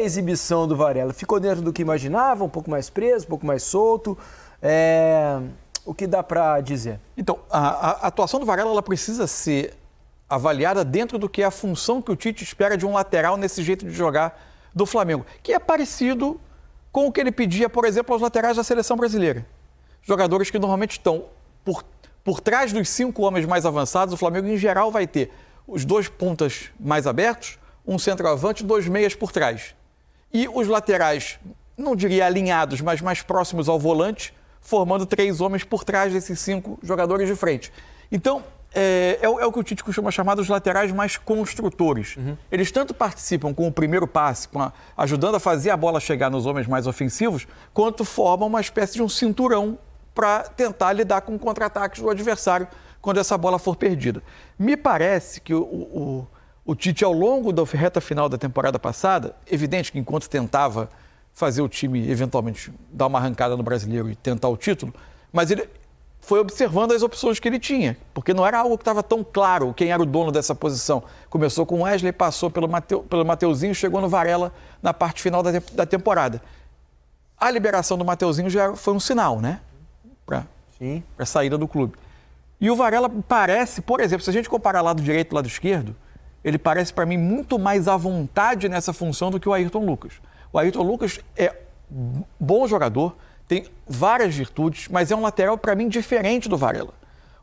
a exibição do Varela? Ficou dentro do que imaginava, um pouco mais preso, um pouco mais solto? O que dá para dizer? Então, a atuação do Varela ela precisa ser avaliada dentro do que é a função que o Tite espera de um lateral nesse jeito de jogar do Flamengo, que é parecido com o que ele pedia, por exemplo, aos laterais da seleção brasileira. Jogadores que normalmente estão por trás dos 5 homens mais avançados. O Flamengo, em geral, vai ter os 2 pontas mais abertos, um centroavante e 2 meias por trás. E os laterais, não diria alinhados, mas mais próximos ao volante, formando 3 homens por trás desses 5 jogadores de frente. Então, é o que o Tite costuma chamar dos laterais mais construtores. Eles tanto participam com o primeiro passe, ajudando a fazer a bola chegar nos homens mais ofensivos, quanto formam uma espécie de um cinturão para tentar lidar com contra-ataques do adversário quando essa bola for perdida. Me parece que o Tite, ao longo da reta final da temporada passada, evidente que enquanto tentava fazer o time, eventualmente, dar uma arrancada no Brasileiro e tentar o título, mas ele foi observando as opções que ele tinha, porque não era algo que estava tão claro quem era o dono dessa posição. Começou com o Wesley, passou pelo Mateuzinho, chegou no Varela na parte final da temporada. A liberação do Mateuzinho já foi um sinal, né? Para a saída do clube. E o Varela parece, por exemplo, se a gente comparar lado direito e lado esquerdo, ele parece para mim muito mais à vontade nessa função do que o Ayrton Lucas. O Ayrton Lucas é bom jogador, tem várias virtudes, mas é um lateral, para mim, diferente do Varela.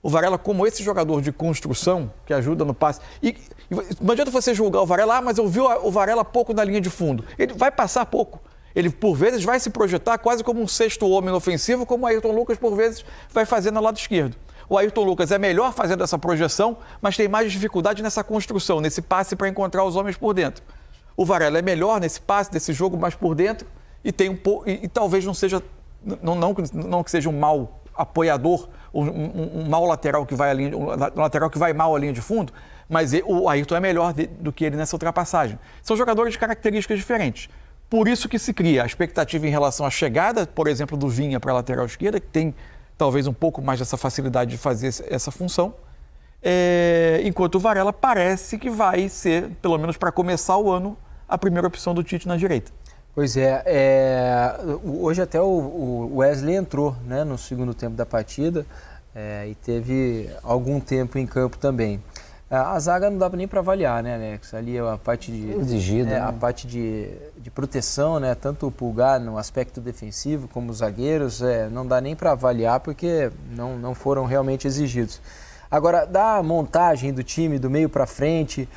O Varela, como esse jogador de construção, que ajuda no passe. E não adianta você julgar o Varela, mas eu vi o Varela pouco na linha de fundo. Ele vai passar pouco. Ele, por vezes, vai se projetar quase como um sexto homem ofensivo, como o Ayrton Lucas, por vezes, vai fazer no lado esquerdo. O Ayrton Lucas é melhor fazendo essa projeção, mas tem mais dificuldade nessa construção, nesse passe para encontrar os homens por dentro. O Varela é melhor nesse passe, nesse jogo mais por dentro, e talvez não seja... Não que seja um mau apoiador, um mau lateral que vai um lateral que vai mal à linha de fundo, mas o Ayrton é melhor do que ele nessa ultrapassagem. São jogadores de características diferentes. Por isso que se cria a expectativa em relação à chegada, por exemplo, do Vinha para a lateral esquerda, que tem talvez um pouco mais dessa facilidade de fazer essa função, enquanto o Varela parece que vai ser, pelo menos para começar o ano, a primeira opção do Tite na direita. Pois hoje até o Wesley entrou, né, no segundo tempo da partida e teve algum tempo em campo também. A zaga não dava nem para avaliar, né, Alex? Ali a parte de exigida, né? A parte de proteção, né, tanto o Pulgar no aspecto defensivo como os zagueiros, não dá nem para avaliar porque não foram realmente exigidos. Agora, da montagem do time, do meio para frente,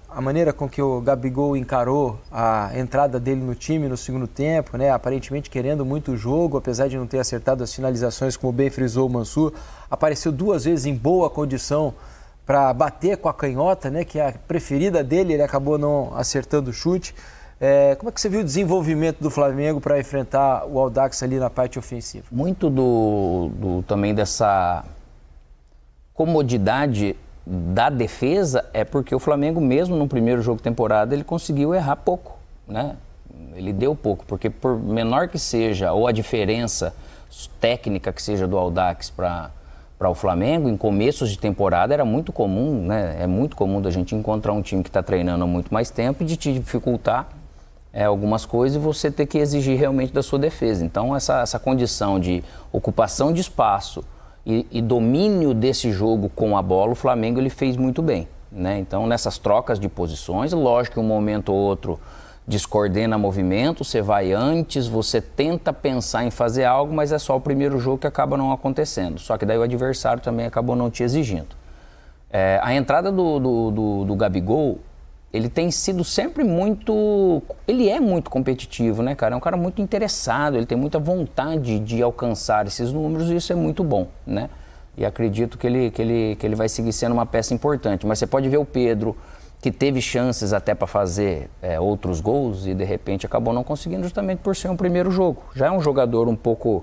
a maneira com que o Gabigol encarou a entrada dele no time no segundo tempo, né, aparentemente querendo muito o jogo, apesar de não ter acertado as finalizações, como bem frisou o Mansur, apareceu 2 vezes em boa condição para bater com a canhota, né, que é a preferida dele, ele acabou não acertando o chute. Como é que você viu o desenvolvimento do Flamengo para enfrentar o Audax ali na parte ofensiva? Muito também dessa comodidade da defesa é porque o Flamengo, mesmo no primeiro jogo de temporada, ele conseguiu errar pouco, né? Ele deu pouco, porque por menor que seja, ou a diferença técnica que seja do Audax para o Flamengo, em começos de temporada era muito comum, né? É muito comum da gente encontrar um time que está treinando há muito mais tempo e de te dificultar algumas coisas e você ter que exigir realmente da sua defesa. Então, essa condição de ocupação de espaço e domínio desse jogo com a bola, o Flamengo ele fez muito bem, né? Então, nessas trocas de posições, lógico que um momento ou outro descoordena movimento, você vai antes, você tenta pensar em fazer algo, mas é só o primeiro jogo que acaba não acontecendo. Só que daí o adversário também acabou não te exigindo. A entrada do Gabigol, ele tem sido sempre muito... Ele é muito competitivo, né, cara? É um cara muito interessado, ele tem muita vontade de alcançar esses números e isso é muito bom, né? E acredito que ele vai seguir sendo uma peça importante. Mas você pode ver o Pedro, que teve chances até para fazer outros gols e de repente acabou não conseguindo justamente por ser um primeiro jogo. Já é um jogador um pouco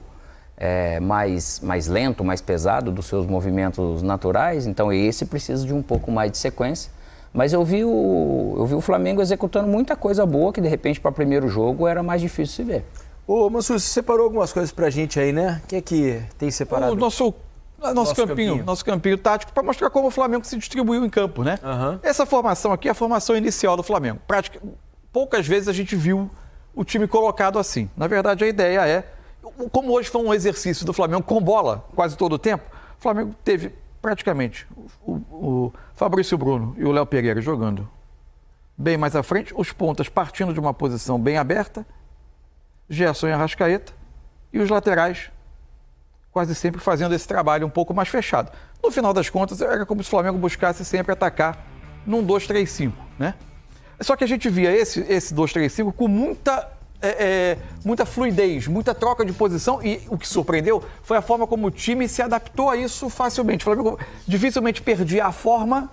mais lento, mais pesado dos seus movimentos naturais, então esse precisa de um pouco mais de sequência. Mas eu vi o Flamengo executando muita coisa boa que de repente para o primeiro jogo era mais difícil se ver. Ô Mansur, você separou algumas coisas pra gente aí, né? O que é que tem separado? Nosso campinho tático para mostrar como o Flamengo se distribuiu em campo, né? Essa formação aqui é a formação inicial do Flamengo. poucas vezes a gente viu o time colocado assim. Na verdade, a ideia é, como hoje foi um exercício do Flamengo com bola quase todo o tempo, o Flamengo teve praticamente o Fabrício Bruno e o Léo Pereira jogando bem mais à frente, os pontas partindo de uma posição bem aberta, Gerson e Arrascaeta, e os laterais quase sempre fazendo esse trabalho um pouco mais fechado. No final das contas, era como se o Flamengo buscasse sempre atacar num 2-3-5, né? Só que a gente via esse 2-3-5 com muita fluidez, muita troca de posição, e o que surpreendeu foi a forma como o time se adaptou a isso facilmente. O Flamengo dificilmente perdia a forma,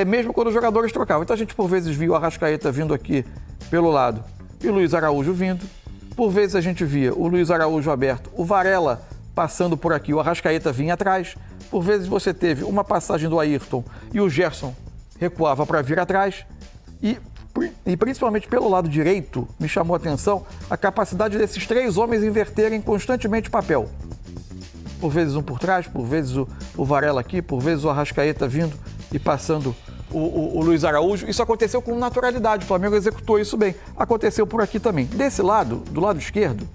mesmo quando os jogadores trocavam. Então a gente por vezes via o Arrascaeta vindo aqui pelo lado e o Luiz Araújo vindo. Por vezes a gente via o Luiz Araújo aberto, o Varela passando por aqui, o Arrascaeta vinha atrás. Por vezes você teve uma passagem do Ayrton e o Gerson recuava para vir atrás. E principalmente pelo lado direito, me chamou a atenção a capacidade desses três homens inverterem constantemente papel. Por vezes um por trás, por vezes o Varela aqui, por vezes o Arrascaeta vindo e passando o Luiz Araújo. Isso aconteceu com naturalidade, o Flamengo executou isso bem. Aconteceu por aqui também. Desse lado, do lado esquerdo,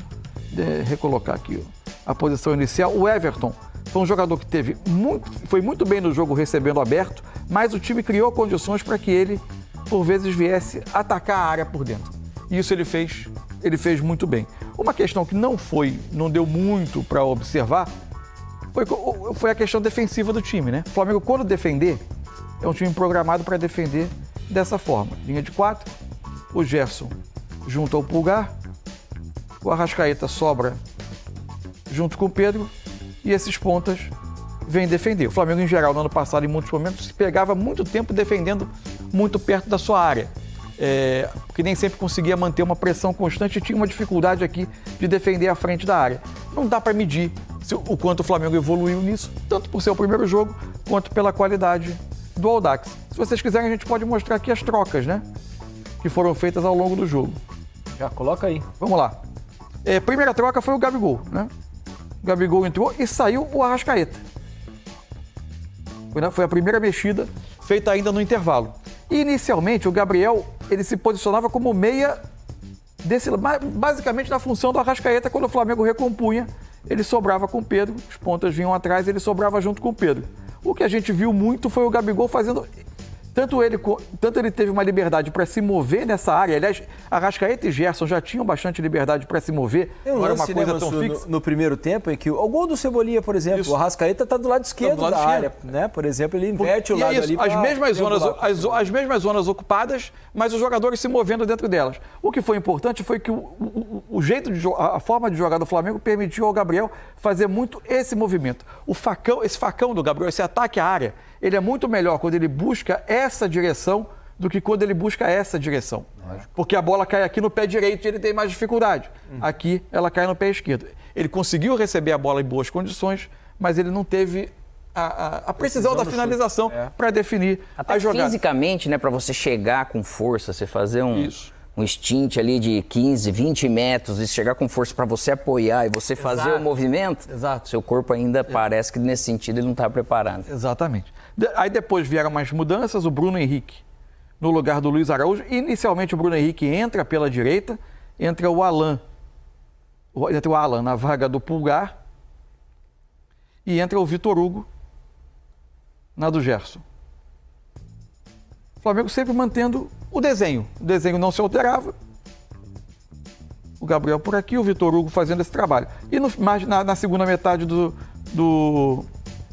recolocar aqui a posição inicial, o Everton foi um jogador que foi muito bem no jogo recebendo aberto, mas o time criou condições para que ele, por vezes, viesse atacar a área por dentro. E isso ele fez muito bem. Uma questão que não deu muito para observar foi a questão defensiva do time, né? O Flamengo, quando defender, é um time programado para defender dessa forma. Linha de 4, o Gerson junto ao Pulgar, o Arrascaeta sobra junto com o Pedro e esses pontas vêm defender. O Flamengo, em geral, no ano passado, em muitos momentos, se pegava muito tempo defendendo muito perto da sua área, porque nem sempre conseguia manter uma pressão constante e tinha uma dificuldade aqui de defender a frente da área. Não dá para medir o quanto o Flamengo evoluiu nisso, tanto por ser o primeiro jogo, quanto pela qualidade do Audax. Se vocês quiserem, a gente pode mostrar aqui as trocas, né, que foram feitas ao longo do jogo. Já coloca aí. Vamos lá. Primeira troca foi o Gabigol, né? O Gabigol entrou e saiu o Arrascaeta. Foi a primeira mexida feita ainda no intervalo. E, inicialmente, o Gabriel ele se posicionava como meia, basicamente na função do Arrascaeta. Quando o Flamengo recompunha, ele sobrava com o Pedro, os pontas vinham atrás, ele sobrava junto com o Pedro. O que a gente viu muito foi o Gabigol fazendo... Tanto ele teve uma liberdade para se mover nessa área. Aliás, Arrascaeta e Gerson já tinham bastante liberdade para se mover. Não era uma coisa tão fixa. No primeiro tempo, em que o gol do Cebolinha, por exemplo, isso. O Arrascaeta está do lado esquerdo da área, né? Por exemplo, ele inverte o lado ali. As mesmas zonas ocupadas, mas os jogadores se movendo dentro delas. O que foi importante foi que o jeito a forma de jogar do Flamengo permitiu ao Gabriel fazer muito esse movimento. Esse facão do Gabriel, esse ataque à área, ele é muito melhor quando ele busca essa direção do que quando ele busca essa direção. Porque a bola cai aqui no pé direito e ele tem mais dificuldade. Aqui ela cai no pé esquerdo. Ele conseguiu receber a bola em boas condições, mas ele não teve a precisão da finalização para definir a jogada. Fisicamente, né, para você chegar com força, você fazer um stint ali de 15, 20 metros e chegar com força para você apoiar e você fazer o movimento, seu corpo ainda parece que nesse sentido ele não está preparado. Exatamente. Aí depois vieram mais mudanças, o Bruno Henrique no lugar do Luiz Araújo. Inicialmente o Bruno Henrique entra pela direita, entra o Alan na vaga do Pulgar e entra o Vitor Hugo na do Gerson. O Flamengo sempre mantendo o desenho não se alterava. O Gabriel por aqui, o Vitor Hugo fazendo esse trabalho. E na segunda metade do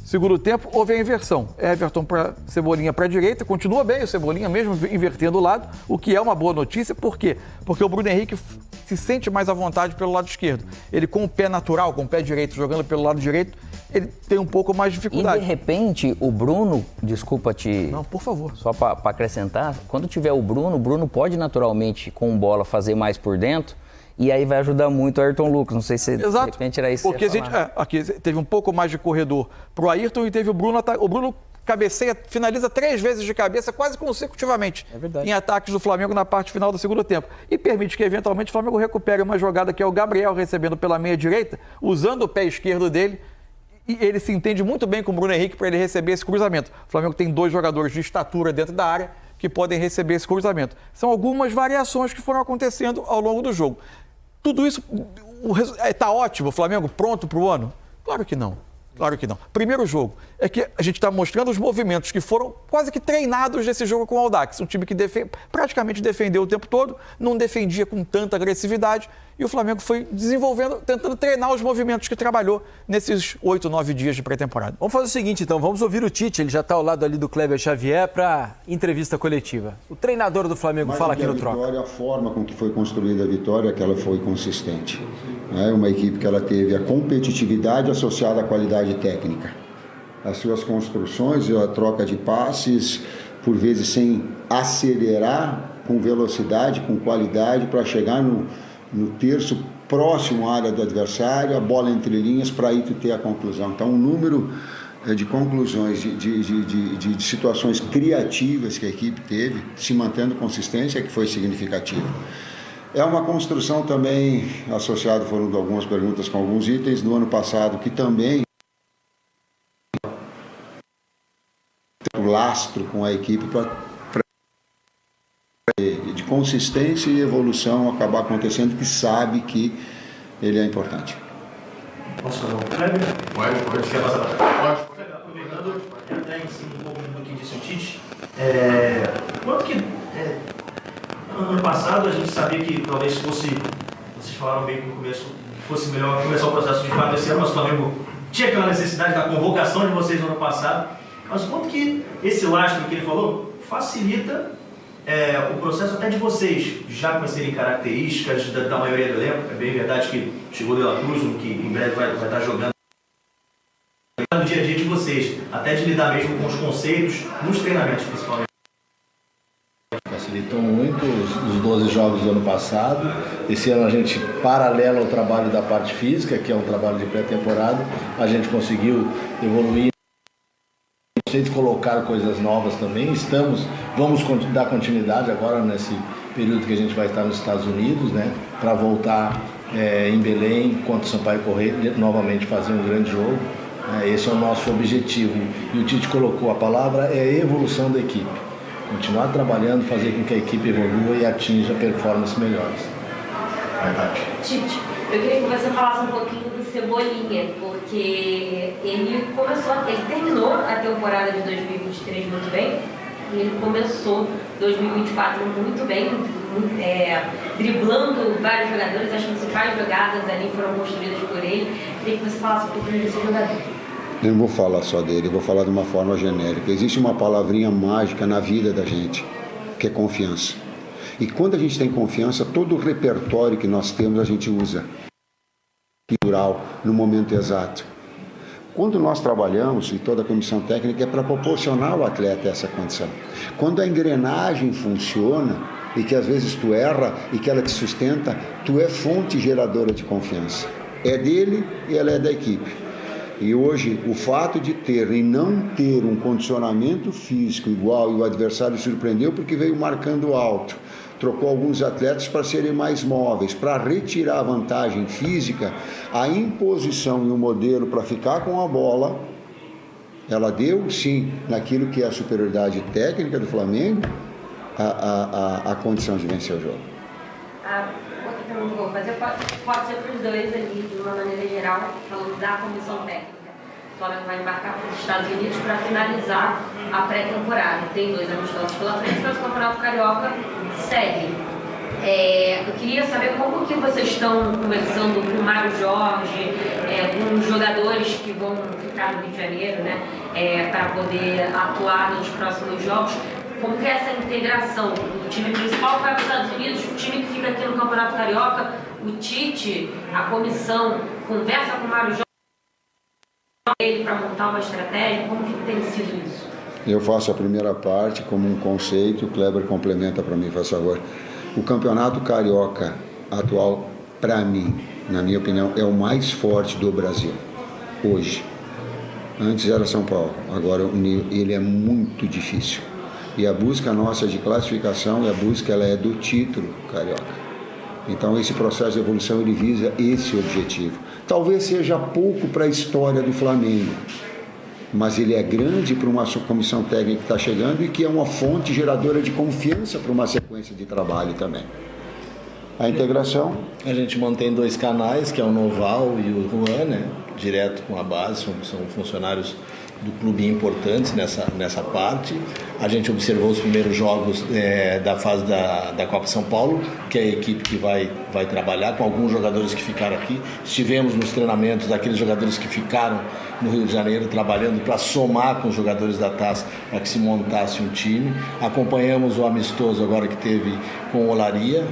segundo tempo, houve a inversão. Everton para Cebolinha para a direita, continua bem o Cebolinha, mesmo invertendo o lado, o que é uma boa notícia. Por quê? Porque o Bruno Henrique se sente mais à vontade pelo lado esquerdo. Ele com o pé natural, com o pé direito, jogando pelo lado direito, ele tem um pouco mais de dificuldade. E de repente, o Bruno, desculpa te... Não, por favor. Só para acrescentar, quando tiver o Bruno pode naturalmente, com bola, fazer mais por dentro. E aí vai ajudar muito o Ayrton Lucas. Não sei se de repente era isso que você ia falar. Aqui teve um pouco mais de corredor pro Ayrton e teve o Bruno. O Bruno cabeceia, finaliza 3 vezes de cabeça, quase consecutivamente, em ataques do Flamengo na parte final do segundo tempo. E permite que, eventualmente, o Flamengo recupere uma jogada que é o Gabriel recebendo pela meia direita, usando o pé esquerdo dele. E ele se entende muito bem com o Bruno Henrique para ele receber esse cruzamento. O Flamengo tem 2 jogadores de estatura dentro da área que podem receber esse cruzamento. São algumas variações que foram acontecendo ao longo do jogo. Tudo isso está ótimo, o Flamengo pronto para o ano? Claro que não. Claro que não. Primeiro jogo é que a gente está mostrando os movimentos que foram quase que treinados nesse jogo com o Audax. Um time que praticamente defendeu o tempo todo, não defendia com tanta agressividade e o Flamengo foi desenvolvendo, tentando treinar os movimentos que trabalhou nesses 8, 9 dias de pré-temporada. Vamos fazer o seguinte, então. Vamos ouvir o Tite. Ele já está ao lado ali do Kleber Xavier para entrevista coletiva. O treinador do Flamengo fala aqui no Troca. A forma com que foi construída a vitória, que ela foi consistente. É uma equipe que ela teve a competitividade associada à qualidade técnica. As suas construções, a troca de passes, por vezes sem acelerar, com velocidade, com qualidade, para chegar no terço próximo à área do adversário, a bola entre linhas, para aí tu ter a conclusão. Então, um número de conclusões, de situações criativas que a equipe teve, se mantendo consistência, que foi significativo. É uma construção também associada, foram algumas perguntas com alguns itens do ano passado, que também o lastro com a equipe para de consistência e evolução acabar acontecendo, que sabe que ele é importante. Posso falar um Kleber? Pode. Quer passar para Pode. Aproveitando, até em cima um pouco do que disse o Tite, quanto que no ano passado a gente sabia que talvez fosse, vocês falaram bem que no começo, fosse melhor começar o processo de fato esse ano, mas o Flamengo tinha aquela necessidade da convocação de vocês no ano passado, mas quanto que esse lastro que ele falou facilita o processo até de vocês já conhecerem características da maioria do elenco? É bem verdade que chegou o De La Cruz, que em breve vai estar jogando no dia a dia de vocês, até de lidar mesmo com os conceitos nos treinamentos principalmente. Facilitou muito os 12 jogos do ano passado. Esse ano a gente, paralelo ao trabalho da parte física, que é um trabalho de pré-temporada, a gente conseguiu evoluir, colocar coisas novas também. Vamos dar continuidade agora nesse período que a gente vai estar nos Estados Unidos, né, para voltar em Belém contra o Sampaio Corrêa, novamente fazer um grande jogo. Esse é o nosso objetivo. E o Tite colocou a palavra, é a evolução da equipe. Continuar trabalhando, fazer com que a equipe evolua e atinja performances melhores. Verdade. Tite, eu queria que você falasse um pouquinho do Cebolinha, porque ele terminou a temporada de 2023 muito bem, e ele começou 2024 muito bem, driblando vários jogadores. As principais jogadas ali foram construídas por ele. Eu queria que você falasse um pouquinho desse jogador. Eu não vou falar só dele, eu vou falar de uma forma genérica. Existe uma palavrinha mágica na vida da gente, que é confiança. E quando a gente tem confiança, todo o repertório que nós temos a gente usa natural, no momento exato. Quando nós trabalhamos, e toda a comissão técnica, é para proporcionar ao atleta essa condição. Quando a engrenagem funciona, e que às vezes tu erra, e que ela te sustenta, tu é fonte geradora de confiança. É dele e ela é da equipe. E hoje, o fato de ter e não ter um condicionamento físico igual, e o adversário surpreendeu porque veio marcando alto, trocou alguns atletas para serem mais móveis, para retirar a vantagem física, a imposição e o modelo para ficar com a bola, ela deu, sim, naquilo que é a superioridade técnica do Flamengo, a condição de vencer o jogo. Outra pergunta que eu vou fazer pode ser para os dois ali, de uma maneira geral, falando da comissão técnica. O Flamengo vai embarcar para os Estados Unidos para finalizar a pré-temporada. Tem 2 amistosos pela frente, mas o Campeonato Carioca segue. Eu queria saber como que vocês estão conversando com o Mário Jorge, com os jogadores que vão ficar no Rio de Janeiro, né, para poder atuar nos próximos jogos. Como que é essa integração? O time principal vai para os Estados Unidos, o time que fica aqui no Campeonato Carioca, o Tite, a comissão, conversa com o Mário Jorge para montar uma estratégia. Como que tem sido isso? Eu faço a primeira parte como um conceito, o Kleber complementa para mim, faz favor. O Campeonato Carioca atual, para mim, na minha opinião, é o mais forte do Brasil, hoje. Antes era São Paulo, agora ele é muito difícil. E a busca nossa de classificação, ela é do título carioca. Então esse processo de evolução, ele visa esse objetivo. Talvez seja pouco para a história do Flamengo, mas ele é grande para uma comissão técnica que está chegando e que é uma fonte geradora de confiança para uma sequência de trabalho também. A integração? A gente mantém 2 canais, que é o Noval e o Juan, né? Direto com a base, são funcionários do clube importantes nessa parte. A gente observou os primeiros jogos da fase da Copa São Paulo, que é a equipe que vai trabalhar com alguns jogadores que ficaram aqui. Estivemos nos treinamentos daqueles jogadores que ficaram no Rio de Janeiro trabalhando para somar com os jogadores da Taça para que se montasse um time. Acompanhamos o amistoso agora que teve com o Olaria,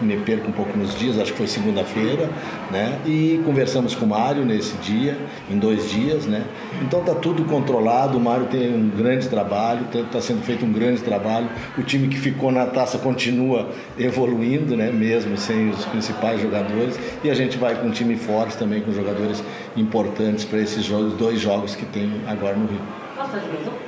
me perco um pouco nos dias, acho que foi segunda-feira, né? E conversamos com o Mário nesse dia, em 2 dias, né? Então está tudo controlado, o Mário tem um grande trabalho, está sendo feito um grande trabalho, o time que ficou na Taça continua evoluindo, né? Mesmo sem os principais jogadores, e a gente vai com um time forte também, com jogadores importantes para esses 2 jogos que tem agora no Rio. Posso fazer mais um?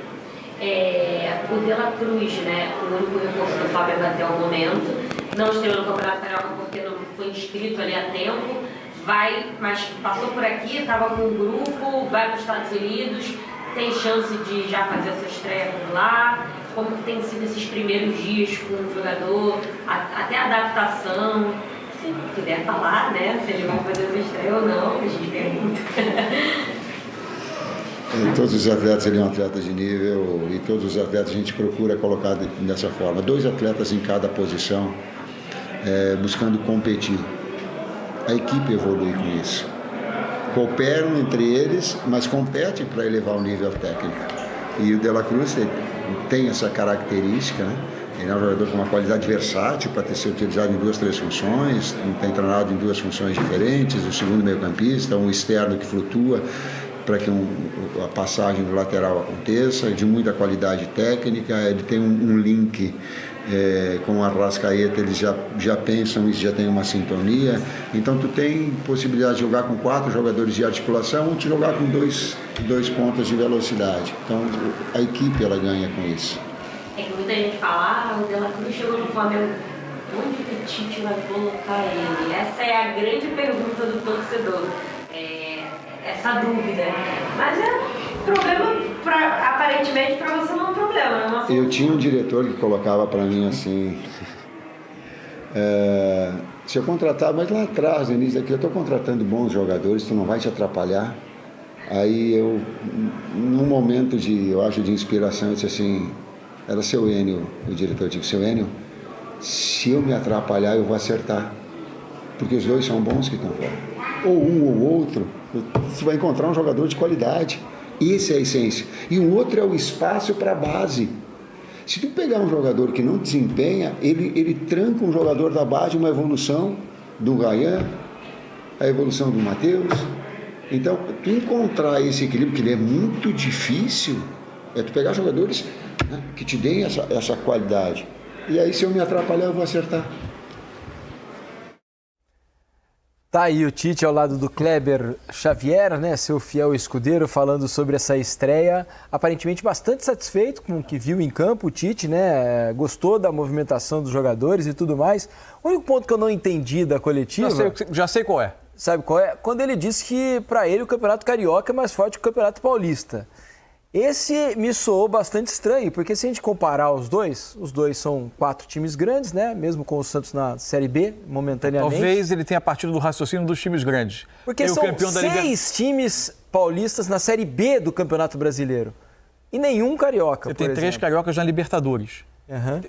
O De La Cruz, né, o único reforço do Flamengo até o momento, não estreou no Campeonato Carioca porque não foi inscrito ali a tempo, mas passou por aqui, estava com um grupo, vai para os Estados Unidos, tem chance de já fazer essa estreia por lá. Como tem sido esses primeiros dias com o jogador, até a adaptação, se puder falar, né, se ele vai fazer essa estreia ou não, a gente pergunta. Todos os atletas seriam atletas de nível e todos os atletas a gente procura colocar dessa forma. 2 atletas em cada posição, buscando competir. A equipe evolui com isso. Cooperam entre eles, mas competem para elevar o nível técnico. E o De La Cruz tem essa característica, né? Ele é um jogador com uma qualidade versátil para ter sido utilizado em 2, 3 funções, tem treinado em 2 funções diferentes, o segundo meio-campista, um externo que flutua para que a passagem do lateral aconteça, de muita qualidade técnica. Ele tem um link com o Arrascaeta, eles já pensam e já tem uma sintonia. Então tu tem possibilidade de jogar com 4 jogadores de articulação ou de jogar com 2 pontas de velocidade. Então a equipe ela ganha com isso. É que muita gente fala, o De La Cruz chegou no Flamengo, onde que o Tite vai colocar ele? Essa é a grande pergunta do torcedor. Essa dúvida. Mas problema, aparentemente, para você não é um problema. Não é Eu tinha um diretor que colocava para mim assim, se eu contratar, mas lá atrás, no início daqui, eu estou contratando bons jogadores, tu não vai te atrapalhar. Aí eu, num momento de inspiração, eu disse assim, era seu Enio, o diretor disse, seu Enio, se eu me atrapalhar, eu vou acertar. Porque os 2 são bons que estão fora. Ou um ou outro, você vai encontrar um jogador de qualidade. Essa é a essência. E o outro é o espaço para a base. Se tu pegar um jogador que não desempenha, ele tranca um jogador da base, uma evolução do Ryan, a evolução do Matheus. Então, tu encontrar esse equilíbrio, que ele é muito difícil, é tu pegar jogadores, né, que te deem essa qualidade. E aí, se eu me atrapalhar, eu vou acertar. Tá aí o Tite ao lado do Kleber Xavier, né, seu fiel escudeiro, falando sobre essa estreia. Aparentemente bastante satisfeito com o que viu em campo o Tite, né? Gostou da movimentação dos jogadores e tudo mais. O único ponto que eu não entendi da coletiva... Já sei qual é. Sabe qual é? Quando ele disse que para ele o Campeonato Carioca é mais forte que o Campeonato Paulista. Esse me soou bastante estranho, porque se a gente comparar os dois são 4 times grandes, né? Mesmo com o Santos na Série B, momentaneamente. Talvez ele tenha partido do raciocínio dos times grandes. Porque são 6 times paulistas na Série B do Campeonato Brasileiro. E nenhum carioca, Você tem 3 cariocas na Libertadores.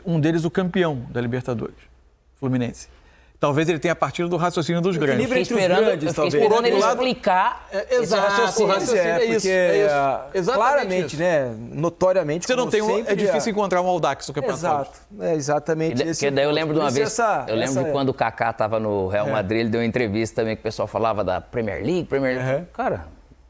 Um deles o campeão da Libertadores, Fluminense. Talvez ele tenha partido do raciocínio dos grandes. Fiquei esperando ele explicar esse raciocínio. Exatamente claramente, isso. Né? Notoriamente. Você não tem é difícil encontrar um Audax no Campeonato Paulista. Exatamente. Porque daí eu lembro de uma vez, quando o Kaká estava no Real Madrid, ele deu uma entrevista também que o pessoal falava da Premier League. Cara,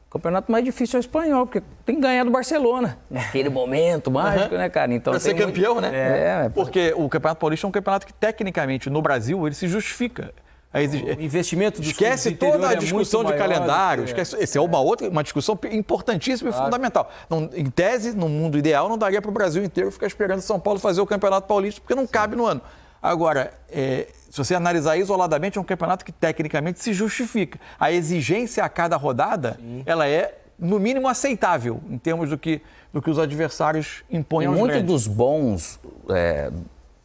o campeonato mais difícil é o espanhol, porque tem que ganhar do Barcelona. Naquele momento mágico, né, cara? Então, pra ser campeão, né? Porque o Campeonato Paulista é um campeonato que, tecnicamente, no Brasil, ele se justifica. O investimento dos esquece toda a discussão de calendário. Essa é uma discussão importantíssima e fundamental. Em tese, no mundo ideal, não daria para o Brasil inteiro ficar esperando São Paulo fazer o Campeonato Paulista, porque não cabe no ano. Agora, se você analisar isoladamente, é um campeonato que tecnicamente se justifica. A exigência a cada rodada, ela é no mínimo, aceitável em termos do que os adversários impõem aos Muitos grandes.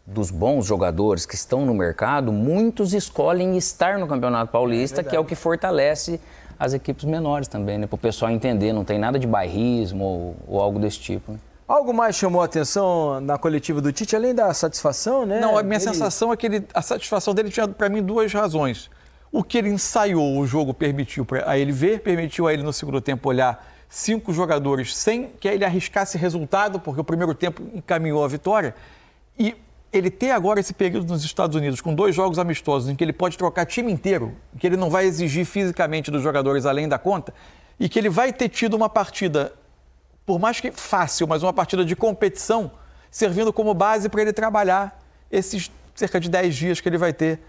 dos bons jogadores que estão no mercado, muitos escolhem estar no Campeonato Paulista, que é o que fortalece as equipes menores também, né? Para o pessoal entender, não tem nada de bairrismo ou algo desse tipo, né? Algo mais chamou a atenção na coletiva do Tite, além da satisfação, né? Não, a minha sensação é que a satisfação dele tinha, para mim, duas razões. O que ele ensaiou, o jogo permitiu a ele ver, permitiu a ele no segundo tempo olhar 5 jogadores sem que ele arriscasse resultado, porque o primeiro tempo encaminhou a vitória. E ele ter agora esse período nos Estados Unidos, com 2 jogos amistosos, em que ele pode trocar time inteiro, em que ele não vai exigir fisicamente dos jogadores além da conta, e que ele vai ter tido uma partida, por mais que fácil, mas uma partida de competição, servindo como base para ele trabalhar esses cerca de 10 dias que ele vai ter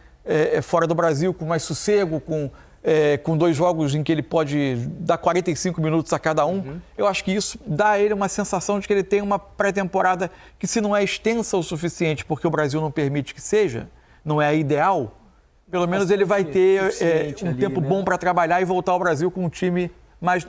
fora do Brasil, com mais sossego, com 2 jogos em que ele pode dar 45 minutos a cada um. Uhum. Eu acho que isso dá a ele uma sensação de que ele tem uma pré-temporada que, se não é extensa o suficiente, porque o Brasil não permite que seja, não é a ideal, pelo menos ele vai ter um tempo bom para trabalhar e voltar ao Brasil com um time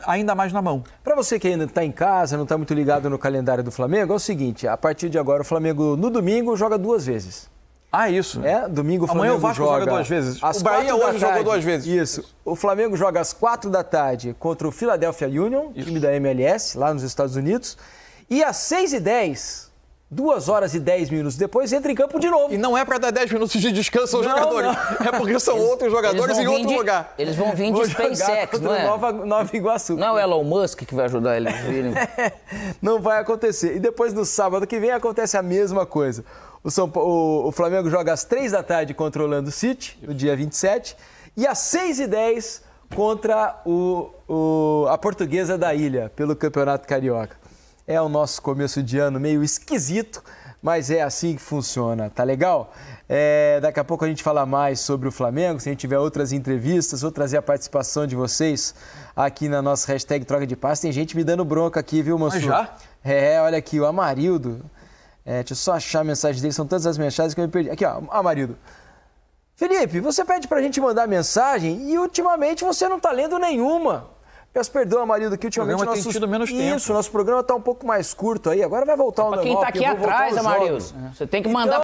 ainda mais na mão. Para você que ainda está em casa, não está muito ligado no calendário do Flamengo, é o seguinte, a partir de agora o Flamengo no domingo joga 2 vezes. Ah, isso. Domingo o Flamengo amanhã o Vasco joga 2 vezes. O Bahia hoje jogou 2 vezes. Isso. O Flamengo joga às 4 da tarde contra o Philadelphia Union, time da MLS, lá nos Estados Unidos. E às 6h10, 2 horas e 10 minutos depois, entra em campo de novo. E não é para dar 10 minutos de descanso aos jogadores. Não. É porque são outros jogadores em outro lugar. Eles vão vir de SpaceX, não é? Nova Iguaçu. Não é o Elon Musk que vai ajudar eles a virem. Não vai acontecer. E depois, no sábado que vem, acontece a mesma coisa. O Flamengo joga às 3 da tarde contra o Orlando City, no dia 27, e às 6h10 contra a Portuguesa da Ilha, pelo Campeonato Carioca. É o nosso começo de ano meio esquisito, mas é assim que funciona, tá legal? Daqui a pouco a gente fala mais sobre o Flamengo, se a gente tiver outras entrevistas, vou trazer a participação de vocês aqui na nossa hashtag Troca de Passe. Tem gente me dando bronca aqui, viu, Mansur? Já? Olha aqui, o Amarildo. Deixa eu só achar a mensagem dele, são tantas as mensagens que eu me perdi. Aqui, ó, Amarildo. Felipe, você pede pra gente mandar mensagem e ultimamente você não tá lendo nenhuma. Peço perdão, Amarildo, que ultimamente tem tido menos tempo. Isso, nosso programa tá um pouco mais curto aí. Agora vai voltar o normal. Quem tá aqui atrás, Amarildo. Você tem que mandar